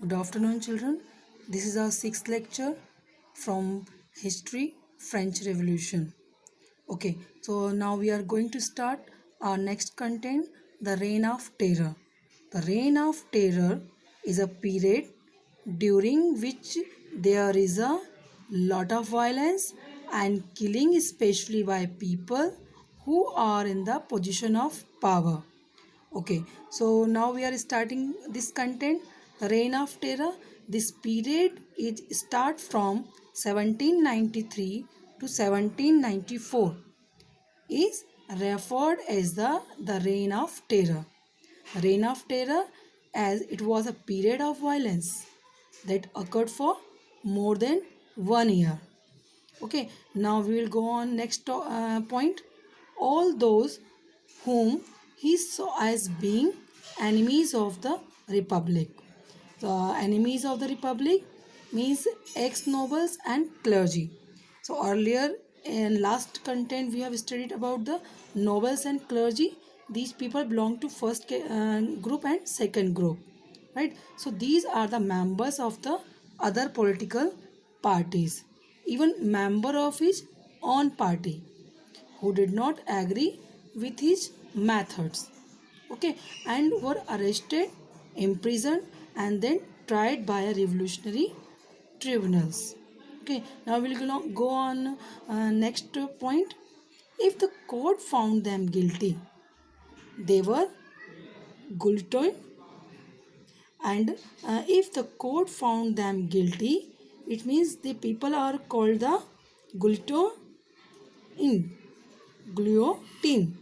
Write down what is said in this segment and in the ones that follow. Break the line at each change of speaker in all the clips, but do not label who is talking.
Good afternoon, children. This is our sixth lecture from History French Revolution. Okay, so now we are going to start our next content, the Reign of Terror. The Reign of Terror is a period during which there is a lot of violence and killing, especially by people who are in the position of power. Okay, so now we are starting this content, the Reign of Terror. This period is start from 1793 to 1794. Is referred as the Reign of Terror. Reign of Terror, as it was a period of violence that occurred for more than 1 year. Okay, now we will go on next point. All those whom he saw as being enemies of the republic. The enemies of the republic means ex-nobles and clergy. So earlier in last content we have studied about the nobles and clergy. These people belong to first group and second group, right? So these are the members of the other political parties, even member of his own party who did not agree with his methods, okay, and were arrested, imprisoned, and then tried by a revolutionary tribunals. Okay, now we'll go on next point. If the court found them guilty, they were guillotined, and if the court found them guilty, it means the people are called the guillotine. Guillotine.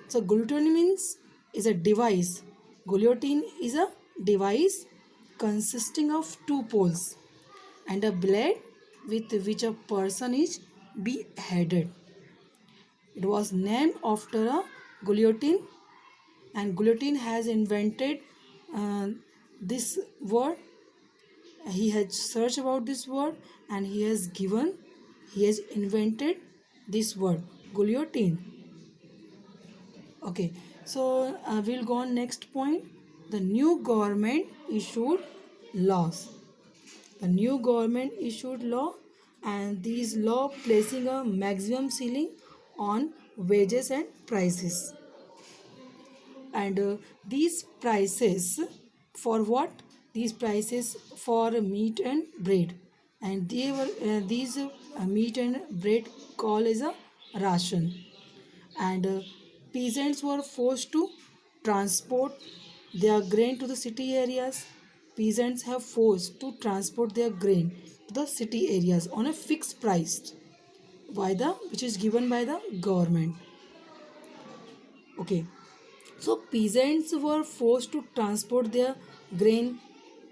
So guillotine means is a device. Guillotine is a device consisting of two poles and a blade with which a person is beheaded. It was named after a guillotine, and guillotine has invented this word. He has searched about this word and he has invented this word, guillotine. Okay, so we'll go on next point. The new government issued laws. The new government issued law, and these law placing a maximum ceiling on wages and prices. And these prices for what? These prices for meat and bread, and they were these meat and bread called as a ration, and peasants were forced to transport their grain to the city areas. Peasants have forced to transport their grain to the city areas on a fixed price by the which is given by the government. Okay, so peasants were forced to transport their grain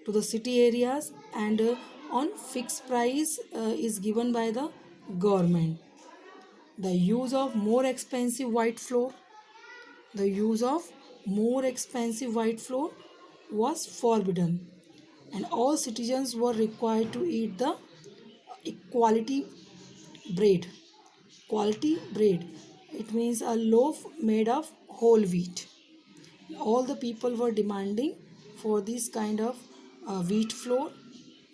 to the city areas, and on fixed price is given by the government. The use of more expensive white flour, the use of more expensive white flour was forbidden, and all citizens were required to eat the quality bread. Quality bread, it means a loaf made of whole wheat. All the people were demanding for this kind of wheat flour,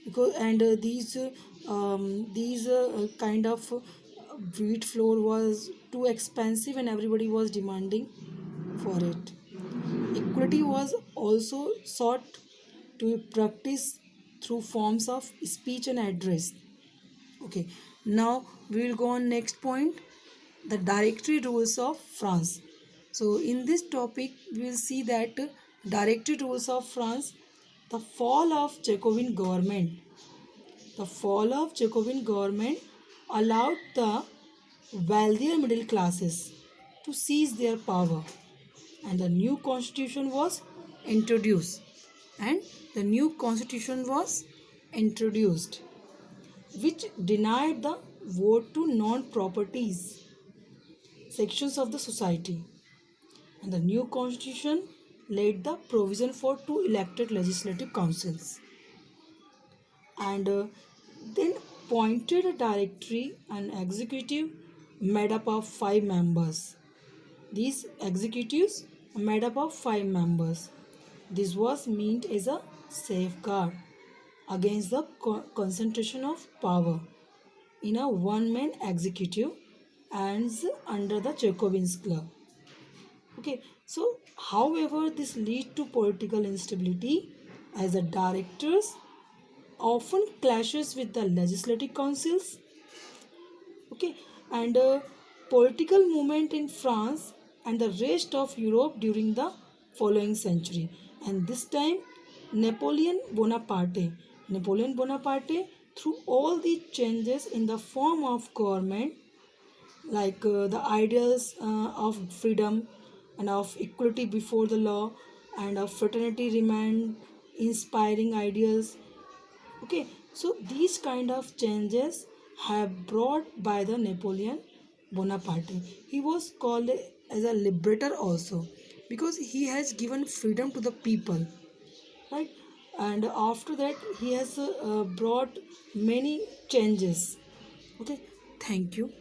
because and these kind of wheat flour was too expensive and everybody was demanding for it. Equality was also sought to be practiced through forms of speech and address. Okay, now we will go on next point, the directory rules of France. So in this topic we will see that directory rules of France, the fall of Jacobin government. The fall of Jacobin government allowed the wealthier middle classes to seize their power, and the new constitution was introduced. And the new constitution was introduced, which denied the vote to non-properties sections of the society. And the new constitution laid the provision for two elected legislative councils, and then appointed a directory and executive made up of 5 members. These executives are made up of 5 members. This was meant as a safeguard against the concentration of power in a one-man executive and under the Jacobins Club. Okay, so however, this lead to political instability as the directors often clashes with the legislative councils. Okay, and political movement in France and the rest of Europe during the following century. And this time, Napoleon Bonaparte, through all the changes in the form of government, like the ideals of freedom and of equality before the law and of fraternity remain inspiring ideals. Okay, so these kind of changes have brought by the Napoleon Bonaparte. He was called as a liberator also because he has given freedom to the people, right? And after that he has brought many changes. Okay, thank you.